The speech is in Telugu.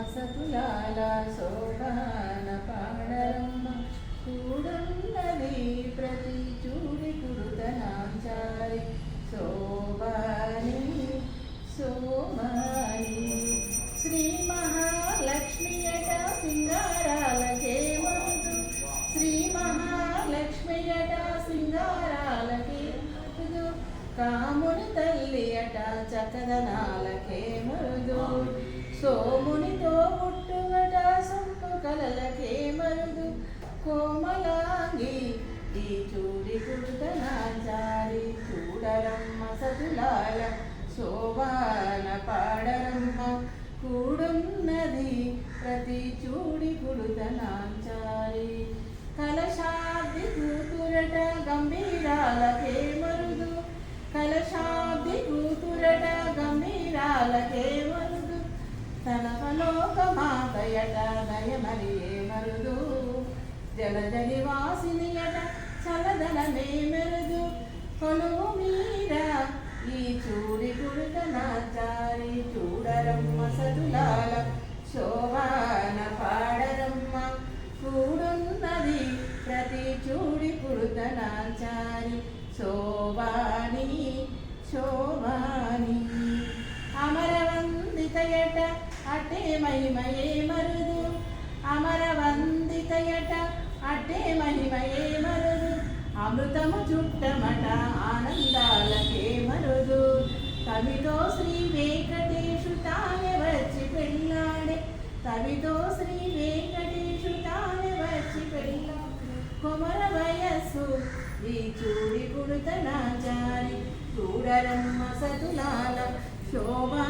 సతులాల శోభాన పాడరమ్మ కూడున్నది ప్రతి చూడి కుడుతనాచారి శోభాని శోభాని శ్రీ మహాలక్ష్మియట సింగారాలకే మరుదు శ్రీ మహాలక్ష్మియట సింగారాలకే మరుదు కాముని తల్లి అట చకదనాలకే మరుదు సోమునితో పుట్టుగట సొంపు కలలకే మరుదు కోమలాంగి ఈ చూడి కుడుతనాచారి చూడరమ్మ సతులాల శోభాన పాడరమ్మ కూడున్నది ప్రతి చూడి కుడుతనాచారి కలశాబ్ది కూతురట గంభీరాలకే మరుదు కలశాబ్ది కూతురట గంభీరాలకే మరుదు తనలోక మాతయట దయమలియే మరుదు జలజలి వాసినియట చలదనమే మెరుదు కొలువు మీర ఈ చూడి కుడుతనాచారి చూడరమ్మ సతులాల శోభాన పాడరమ్మ కూడున్నది ప్రతి చూడి కుడుతనాచారి శోభాని శోభాని అమరవందితయట అటే మహిమయే మరుదు అమరవందితయట అటే మహిమయే మరుదు అమృతము చుట్టమట ఆనందాలకే మరుదు కవితో శ్రీ వెంకటేశు తానే వచ్చి పెళ్ళాడే కవితో శ్రీ వెంకటేశు తానే వచ్చి పెళ్ళాడే కొమర వయస్సు ఈ చూడి కుడుతనాచారి చూడరమ్మ సతులాల శోభా